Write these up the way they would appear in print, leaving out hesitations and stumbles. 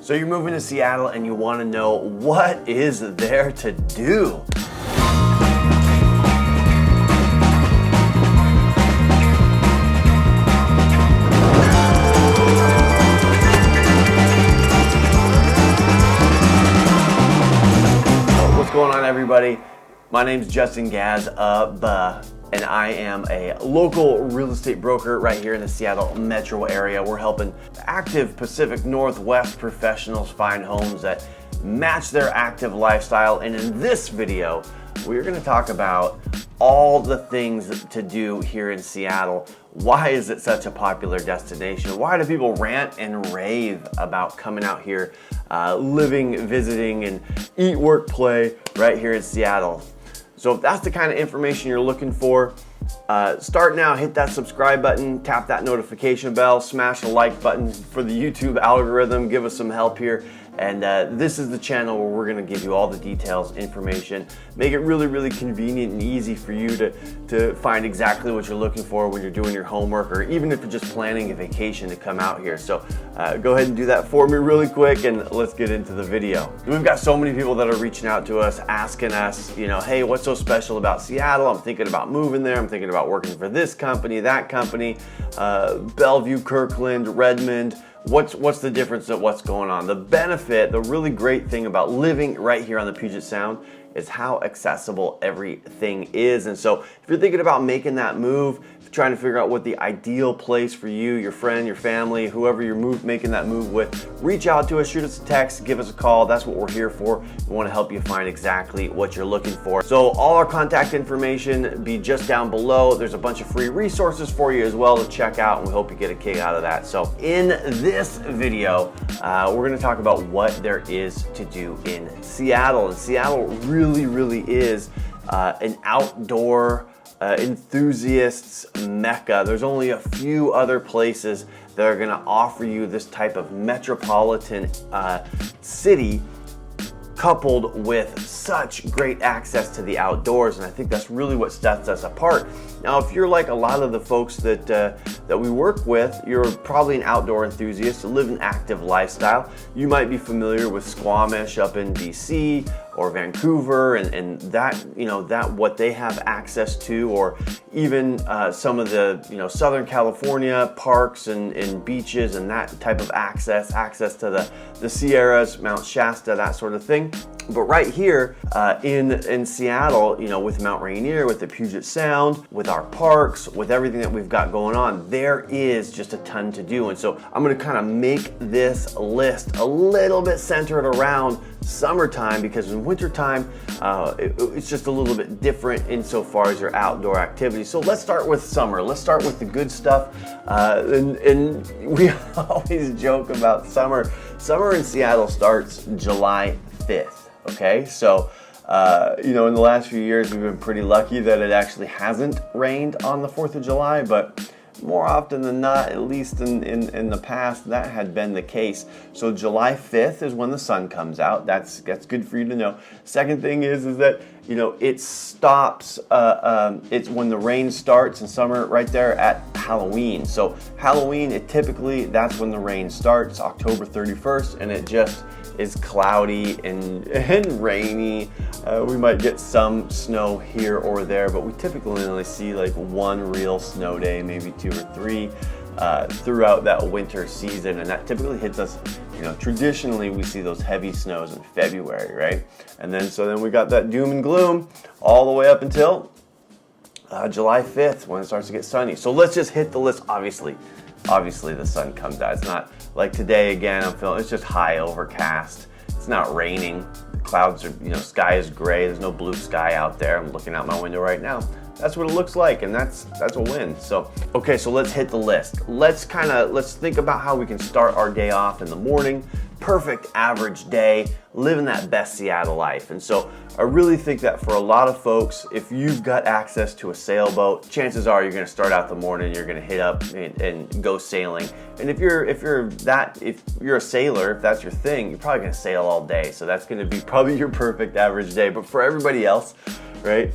So you're moving to Seattle and you want to know what is there to do. What's going on, everybody? My name's Justin Gaz, and I am a local real estate broker right here in the Seattle metro area. We're helping active Pacific Northwest professionals find homes that match their active lifestyle. And in this video, we're going to talk about all the things to do here in Seattle. Why is it such a popular destination? Why do people rant and rave about coming out here, living, visiting, and eat, work, play right here in Seattle? So if that's the kind of information you're looking for, start now, hit that subscribe button, tap that notification bell, smash the like button for the YouTube algorithm, give us some help here. And this is the channel where we're gonna give you all the details, information, make it really, really convenient and easy for you to find exactly what you're looking for when you're doing your homework, or even if you're just planning a vacation to come out here. So go ahead and do that for me really quick, and let's get into the video. We've got so many people that are reaching out to us, asking us, you know, hey, what's so special about Seattle? I'm thinking about moving there. I'm thinking about working for this company, that company, Bellevue, Kirkland, Redmond. What's the difference of what's going on? The benefit, the really great thing about living right here on the Puget Sound is how accessible everything is. And so if you're thinking about making that move, trying to figure out what the ideal place for you, your friend, your family, whoever you're making that move with, reach out to us, shoot us a text, give us a call. That's what we're here for. We want to help you find exactly what you're looking for. So all our contact information be just down below. There's a bunch of free resources for you as well to check out, and we hope you get a kick out of that. So in this video, we're going to talk about what there is to do in Seattle. And Seattle really, really is an outdoor enthusiasts mecca. There's only a few other places that are going to offer you this type of metropolitan city, coupled with such great access to the outdoors. And I think that's really what sets us apart. Now, if you're like a lot of the folks that we work with, you're probably an outdoor enthusiast, live an active lifestyle. You might be familiar with Squamish up in BC or Vancouver, and that, you know, that what they have access to, or even some of the, you know, Southern California parks and beaches and that type of access to the Sierras, Mount Shasta, that sort of thing. But right here in Seattle, you know, with Mount Rainier, with the Puget Sound, with our parks, with everything that we've got going on, there is just a ton to do. And so I'm going to kind of make this list a little bit centered around summertime, because in wintertime, it's just a little bit different insofar as your outdoor activities. So let's start with summer. Let's start with the good stuff. And we always joke about summer. Summer in Seattle starts July 5th. Okay, so you know, in the last few years, we've been pretty lucky that it actually hasn't rained on the 4th of July, but more often than not, at least in the past, that had been the case. So July 5th is when the sun comes out. That's good for you to know. Second thing is that, you know, it stops, it's when the rain starts in summer right there at Halloween. So Halloween, that's when the rain starts, October 31st, and it just is cloudy and rainy. We might get some snow here or there, but we typically only see like one real snow day, maybe 2 or 3 throughout that winter season. And that typically hits us, you know, traditionally we see those heavy snows in February, right? And then we got that doom and gloom all the way up until July 5th when it starts to get sunny. So let's just hit the list. Obviously the sun comes out. It's not like today again, it's just high overcast. It's not raining. The clouds are, you know, sky is gray. There's no blue sky out there. I'm looking out my window right now. That's what it looks like, and that's a win. So, okay, so let's hit the list. Let's think about how we can start our day off in the morning. Perfect average day, living that best Seattle life. And so I really think that for a lot of folks, if you've got access to a sailboat, chances are you're gonna start out the morning, you're gonna hit up and go sailing. And if you're a sailor, if that's your thing, you're probably gonna sail all day. So that's gonna be probably your perfect average day. But for everybody else, right,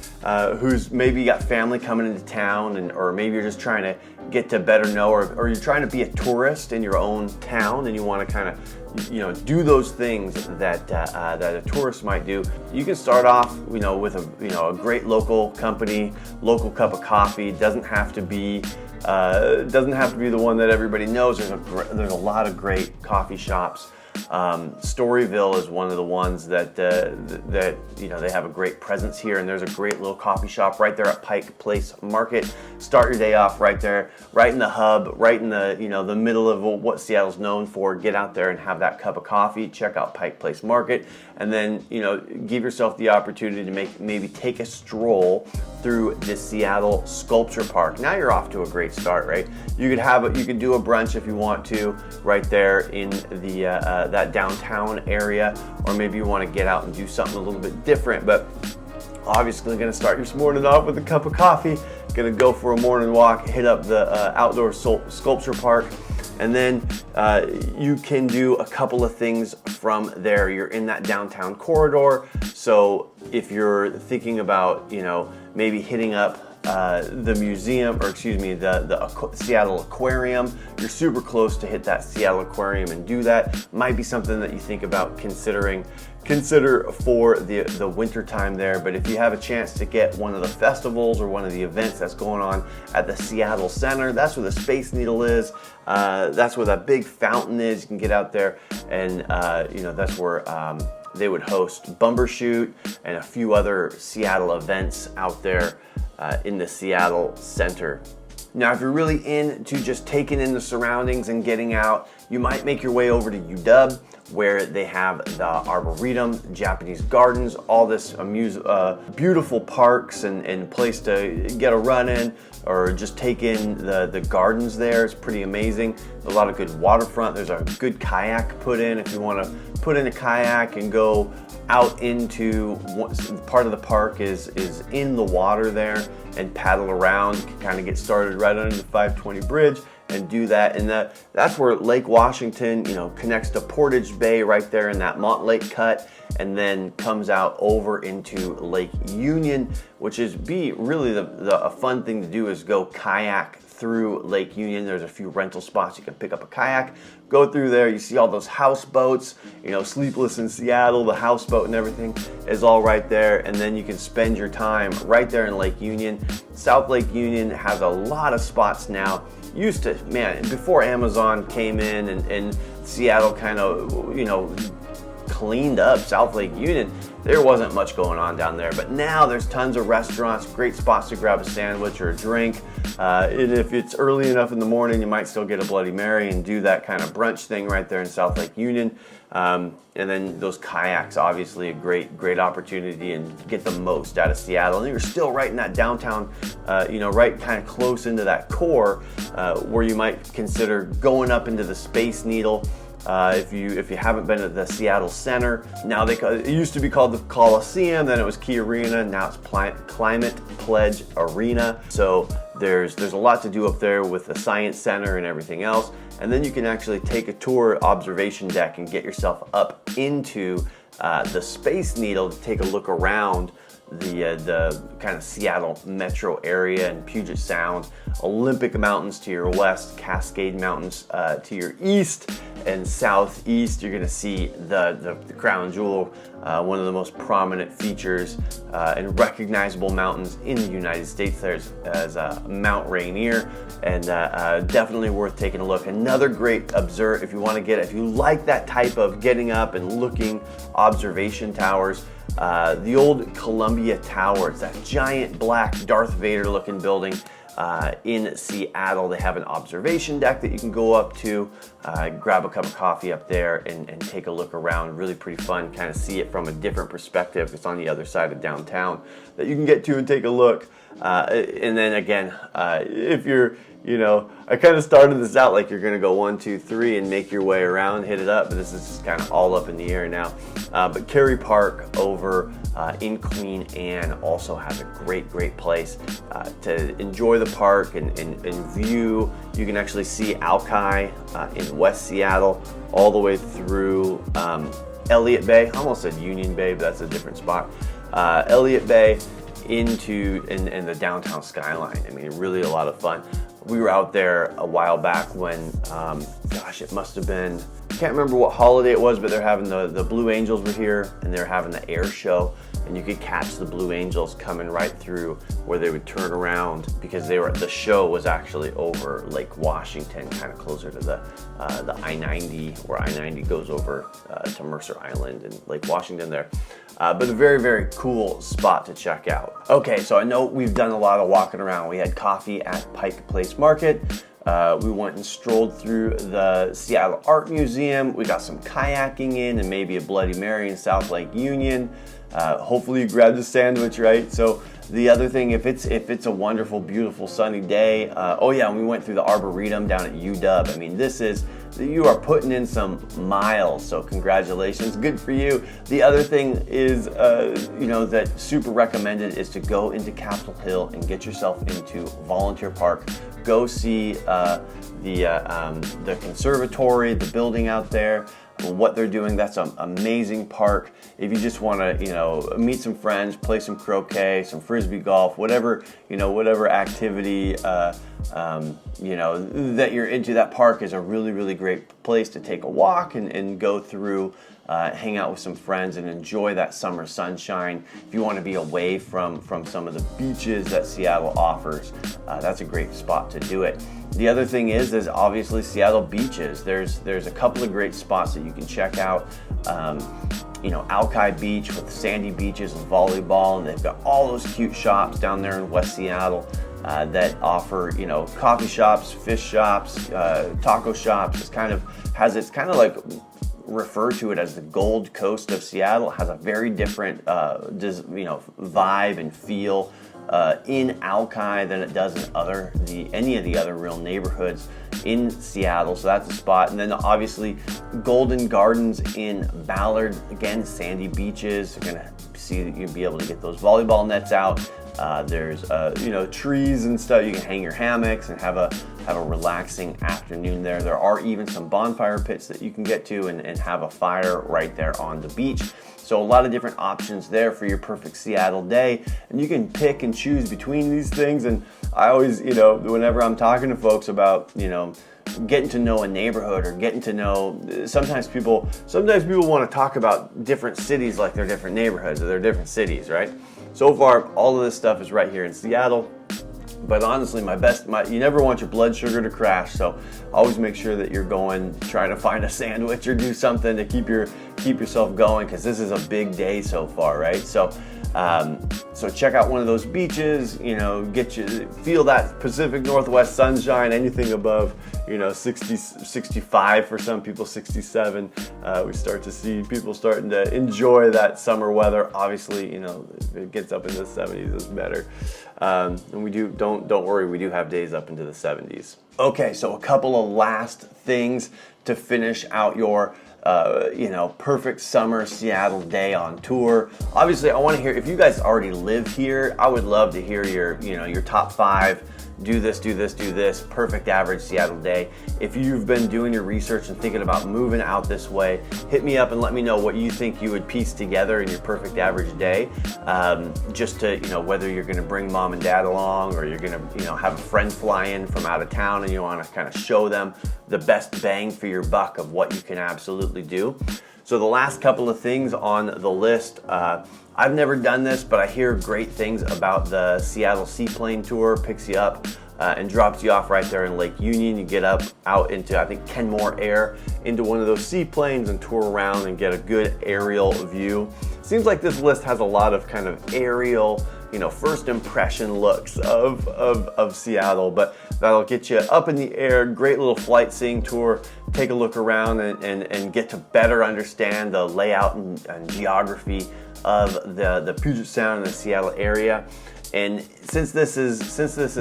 who's maybe got family coming into town, or maybe you're just trying to get to better know, or you're trying to be a tourist in your own town and you want to kind of do those things that that a tourist might do, you can start off with a great local company, local cup of coffee. Doesn't have to be the one that everybody knows. There's a lot of great coffee shops. Storyville is one of the ones that they have a great presence here, and there's a great little coffee shop right there at Pike Place Market. Start your day off right there, right in the hub, right in the the middle of what Seattle's known for. Get out there and have that cup of coffee. Check out Pike Place Market, and then give yourself the opportunity to maybe take a stroll through the Seattle Sculpture Park. Now you're off to a great start, right? You could do a brunch if you want to right there in the that downtown area, or maybe you want to get out and do something a little bit different. But obviously, going to start your morning off with a cup of coffee. Going to go for a morning walk, hit up the outdoor sculpture park, and then you can do a couple of things from there. You're in that downtown corridor, so if you're thinking about maybe hitting up the museum, or excuse me, the Seattle Aquarium, you're super close to hit that Seattle Aquarium and do that. Might be something that you think about consider for the winter time there. But if you have a chance to get one of the festivals or one of the events that's going on at the Seattle Center, that's where the Space Needle is. That's where that big fountain is. You can get out there, and that's where they would host Bumbershoot and a few other Seattle events out there in the Seattle Center. Now, if you're really into just taking in the surroundings and getting out, you might make your way over to UW, where they have the Arboretum, Japanese gardens, all this beautiful parks and place to get a run in, or just take in the gardens there. It's pretty amazing. A lot of good waterfront. There's a good kayak put in if you want to put in a kayak and go out into part of the park is in the water there and paddle around. You can kind of get started right under the 520 bridge and do that. And that's where Lake Washington, connects to Portage Bay right there in that Montlake cut, and then comes out over into Lake Union, which is really a fun thing to do is go kayak through Lake Union. There's a few rental spots. You can pick up a kayak, go through there. You see all those houseboats, Sleepless in Seattle, the houseboat and everything is all right there. And then you can spend your time right there in Lake Union. South Lake Union has a lot of spots now. Before Amazon came in and Seattle kind of, cleaned up South Lake Union, there wasn't much going on down there. But now there's tons of restaurants, great spots to grab a sandwich or a drink. And if it's early enough in the morning, you might still get a Bloody Mary and do that kind of brunch thing right there in South Lake Union. And then those kayaks, obviously a great opportunity, and get the most out of Seattle. And you're still right in that downtown, right kind of close into that core, where you might consider going up into the Space Needle. If you haven't been at the Seattle Center, now it used to be called the Coliseum, then it was Key Arena, now it's Climate Pledge Arena. So there's a lot to do up there with the Science Center and everything else. And then you can actually take a tour observation deck and get yourself up into the Space Needle to take a look around the kind of Seattle metro area and Puget Sound, Olympic Mountains to your west, Cascade Mountains to your east and southeast. You're going to see the crown jewel, one of the most prominent features and recognizable mountains in the United States. There's Mount Rainier, and definitely worth taking a look. Another great observe if you like that type of getting up and looking observation towers. The old Columbia Tower, it's that giant black Darth Vader looking building in Seattle. They have an observation deck that you can go up to, grab a cup of coffee up there and take a look around. Really pretty fun, kind of see it from a different perspective. It's on the other side of downtown that you can get to and take a look. And then again, if you're, I kind of started this out like you're going to go 1, 2, 3 and make your way around, hit it up, but this is just kind of all up in the air now. But Kerry Park over in Queen Anne also has a great place to enjoy the park and view. You can actually see Alki in West Seattle all the way through Elliott Bay. I almost said Union Bay, but that's a different spot. Elliott Bay into and the downtown skyline. I mean, really a lot of fun. We were out there a while back when, gosh, it must have been, I can't remember what holiday it was, but they're having the Blue Angels were here, and they're having the air show, and you could catch the Blue Angels coming right through where they would turn around, because the show was actually over Lake Washington, kind of closer to the I-90, where I-90 goes over to Mercer Island and Lake Washington there. But a very, very cool spot to check out. Okay, so I know we've done a lot of walking around. We had coffee at Pike Place Market. We went and strolled through the Seattle Art Museum. We got some kayaking in and maybe a Bloody Mary in South Lake Union. Hopefully you grabbed a sandwich, right? So the other thing, if it's a wonderful, beautiful, sunny day, oh yeah, and we went through the Arboretum down at UW. I mean, you are putting in some miles, so congratulations, good for you. The other thing is, that super recommended is to go into Capitol Hill and get yourself into Volunteer Park. Go see the conservatory, the building out there, what they're doing. That's an amazing park. If you just want to, meet some friends, play some croquet, some frisbee golf, whatever activity, that you're into, that park is a really, really great place to take a walk and go through, hang out with some friends and enjoy that summer sunshine. If you want to be away from some of the beaches that Seattle offers, that's a great spot to do it. The other thing is obviously Seattle beaches. There's a couple of great spots that you can check out. Alki Beach with sandy beaches and volleyball, and they've got all those cute shops down there in West Seattle that offer, coffee shops, fish shops, taco shops. It's kind of like refer to it as the Gold Coast of Seattle. It has a very different, vibe and feel in Alki than it does in any of the other real neighborhoods in Seattle. So that's a spot. And then obviously Golden Gardens in Ballard, again, sandy beaches. You're gonna see that you'll be able to get those volleyball nets out. There's trees and stuff. You can hang your hammocks and have a relaxing afternoon there. There are even some bonfire pits that you can get to and have a fire right there on the beach. So a lot of different options there for your perfect Seattle day, and you can pick and choose between these things. And I always, whenever I'm talking to folks about, getting to know a neighborhood or getting to know, sometimes people want to talk about different cities like they're different neighborhoods or they're different cities, right? So far, all of this stuff is right here in Seattle. But honestly, you never want your blood sugar to crash, so always make sure that you're trying to find a sandwich or do something to keep yourself going, because this is a big day so far, right? So check out one of those beaches, feel that Pacific Northwest sunshine, anything above, 60, 65 for some people, 67. We start to see people starting to enjoy that summer weather. Obviously, if it gets up into the 70s, it's better. And don't worry, we do have days up into the 70s. Okay, so a couple of last things to finish out your perfect summer Seattle day on tour. Obviously, I want to hear, if you guys already live here, I would love to hear your top 5. Do this, perfect average Seattle day. If you've been doing your research and thinking about moving out this way, hit me up and let me know what you think you would piece together in your perfect average day. Just to, whether you're going to bring mom and dad along, or you're going to, have a friend fly in from out of town and you want to kind of show them the best bang for your buck of what you can absolutely do. So the last couple of things on the list, I've never done this, but I hear great things about the Seattle Seaplane tour. Picks you up and drops you off right there in Lake Union. You get out into, I think, Kenmore Air, into one of those seaplanes and tour around and get a good aerial view. Seems like this list has a lot of kind of aerial, first impression looks of Seattle, but that'll get you up in the air. Great little flight seeing tour. Take a look around and get to better understand the layout and geography of the Puget Sound and the Seattle area. And since this is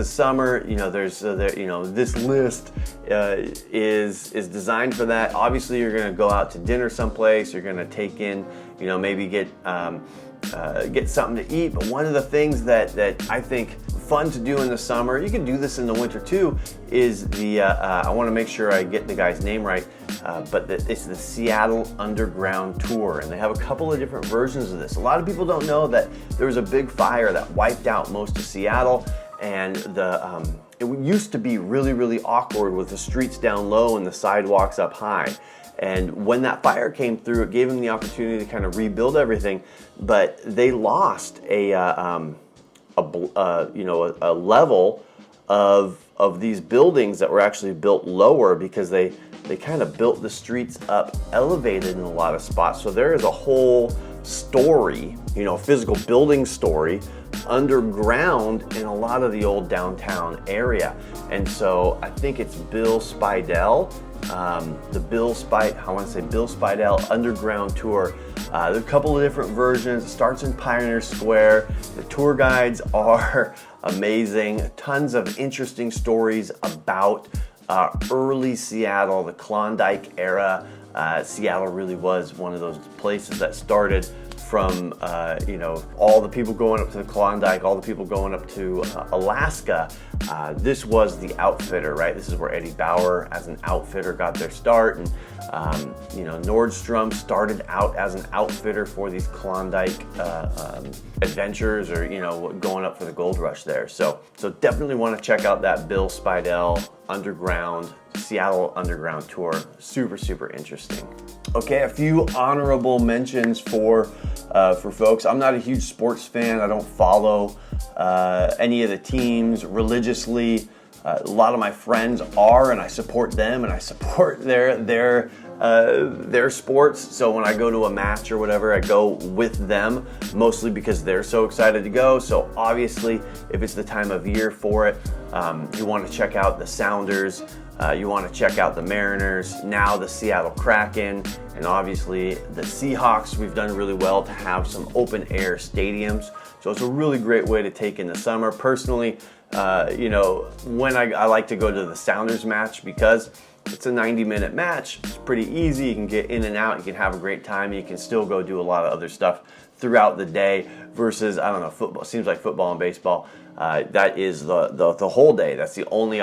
summer, there's this list is designed for that. Obviously, you're going to go out to dinner someplace. You're going to take in, maybe get something to eat. But one of the things that I think fun to do in the summer, you can do this in the winter too, is I want to make sure I get the guy's name right, but it's the Seattle Underground Tour, and they have a couple of different versions of this. A lot of people don't know that there was a big fire that wiped out most of Seattle, and it used to be really, really awkward with the streets down low and the sidewalks up high. And when that fire came through, it gave them the opportunity to kind of rebuild everything, but they lost a level of these buildings that were actually built lower, because they kind of built the streets up elevated in a lot of spots. So there is a whole story, physical building story underground in a lot of the old downtown area. And so I think it's Bill Spidell, Bill Spidell Underground Tour. There are a couple of different versions. It starts in Pioneer Square. The tour guides are amazing. Tons of interesting stories about early Seattle, the Klondike era. Seattle really was one of those places that started from all the people going up to the Klondike, all the people going up to Alaska. This was the outfitter, right? This is where Eddie Bauer as an outfitter got their start, and Nordstrom started out as an outfitter for these Klondike adventures, or going up for the gold rush there. So definitely want to check out that Bill Spidell Seattle Underground Tour. Super, super interesting. Okay, a few honorable mentions for folks. I'm not a huge sports fan. I don't follow any of the teams religiously. A lot of my friends are, and I support them, and I support their sports. So when I go to a match or whatever, I go with them, mostly because they're so excited to go. So obviously, if it's the time of year for it, you want to check out the Sounders. You want to check out the Mariners, now the Seattle Kraken, and obviously the Seahawks. We've done really well to have some open air stadiums. So it's a really great way to take in the summer. Personally, when I like to go to the Sounders match, because it's a 90-minute match. It's pretty easy. You can get in and out. You can have a great time. You can still go do a lot of other stuff throughout the day versus, I don't know, football. Seems like football and baseball. That is the whole day. That's the only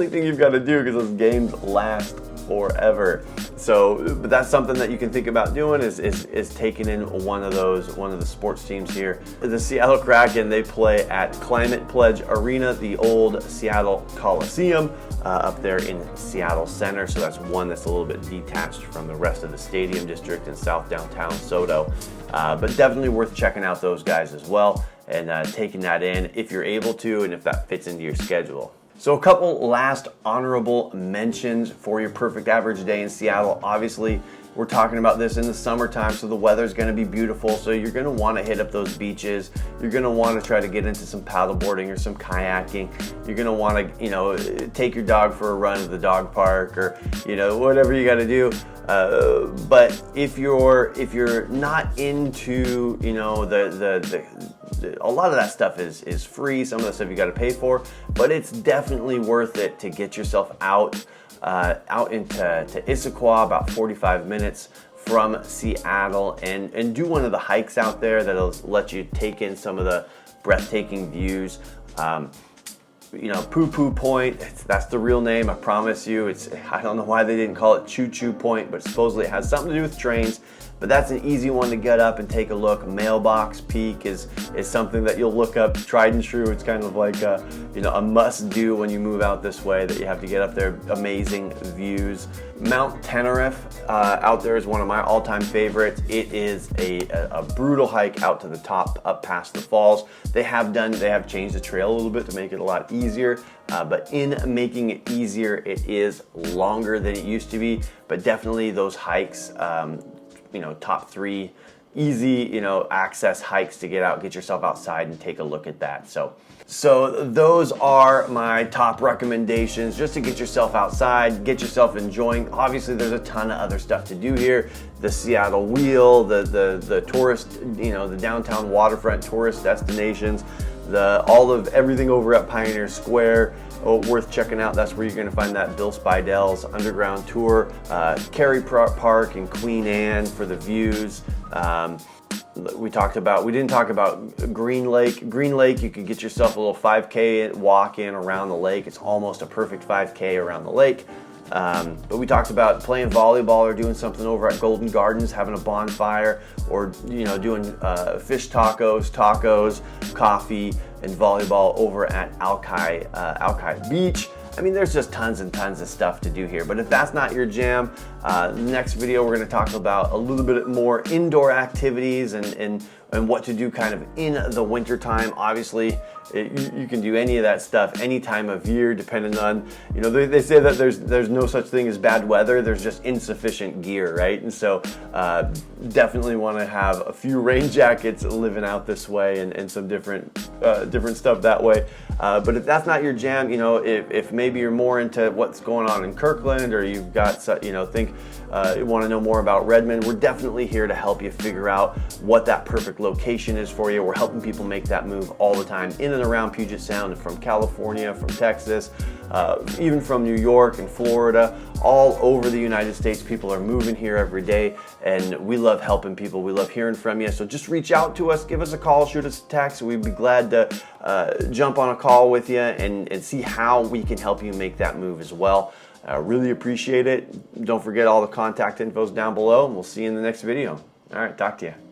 thing you've got to do, because those games last forever. So, but that's something that you can think about doing is taking in one of the sports teams here. The Seattle Kraken, they play at Climate Pledge Arena, the old Seattle Coliseum, up there in Seattle Center. So that's one that's a little bit detached from the rest of the stadium district in South Downtown SoDo. But definitely worth checking out those guys as well, and taking that in if you're able to, and if that fits into your schedule. So a couple last honorable mentions for your perfect average day in Seattle. Obviously, we're talking about this in the summertime, so the weather's going to be beautiful. So you're going to want to hit up those beaches. You're going to want to try to get into some paddleboarding or some kayaking. You're going to want to, take your dog for a run at the dog park, or whatever you got to do. But if you're not into a lot of that stuff is free. Some of the stuff you got to pay for, but it's definitely worth it to get yourself out into Issaquah, about 45 minutes from Seattle, and do one of the hikes out there that'll let you take in some of the breathtaking views. Poo Poo Point, that's the real name, I promise you. I don't know why they didn't call it Choo Choo Point, but supposedly it has something to do with trains. But that's an easy one to get up and take a look. Mailbox Peak is something that you'll look up, tried and true. It's kind of like a must do when you move out this way, that you have to get up there. Amazing views. Mount Teneriff out there is one of my all-time favorites. It is a brutal hike out to the top, up past the falls. They have changed the trail a little bit to make it a lot easier. But in making it easier, it is longer than it used to be. But definitely those hikes, top 3 easy, access hikes to get yourself outside and take a look at that. So those are my top recommendations, just to get yourself outside, get yourself enjoying. Obviously, there's a ton of other stuff to do here. The Seattle Wheel, the tourist, the downtown waterfront tourist destinations, everything over at Pioneer Square. Worth checking out. That's where you're going to find that Bill Spidell's Underground Tour. Kerry Park and Queen Anne for the views. We didn't talk about Green Lake. Green Lake, you could get yourself a little 5K walk in around the lake. It's almost a perfect 5K around the lake. But we talked about playing volleyball or doing something over at Golden Gardens, having a bonfire, or doing fish tacos, coffee, and volleyball over at Alki Beach. I mean, there's just tons and tons of stuff to do here. But if that's not your jam, next video we're going to talk about a little bit more indoor activities and what to do kind of in the winter time. Obviously, you can do any of that stuff any time of year, depending on, they say that there's no such thing as bad weather, there's just insufficient gear, right? And so definitely want to have a few rain jackets living out this way and some different stuff that way. But if that's not your jam, if maybe you're more into what's going on in Kirkland, or you've got, you want to know more about Redmond, we're definitely here to help you figure out what that perfect location is for you. We're helping people make that move all the time in and around Puget Sound, from California, from Texas, even from New York and Florida, all over the United States. People are moving here every day, and we love helping people. We love hearing from you. So just reach out to us, give us a call, shoot us a text. We'd be glad to jump on a call with you and see how we can help you make that move as well. Really appreciate it. Don't forget, all the contact info's down below, and we'll see you in the next video. All right, talk to you.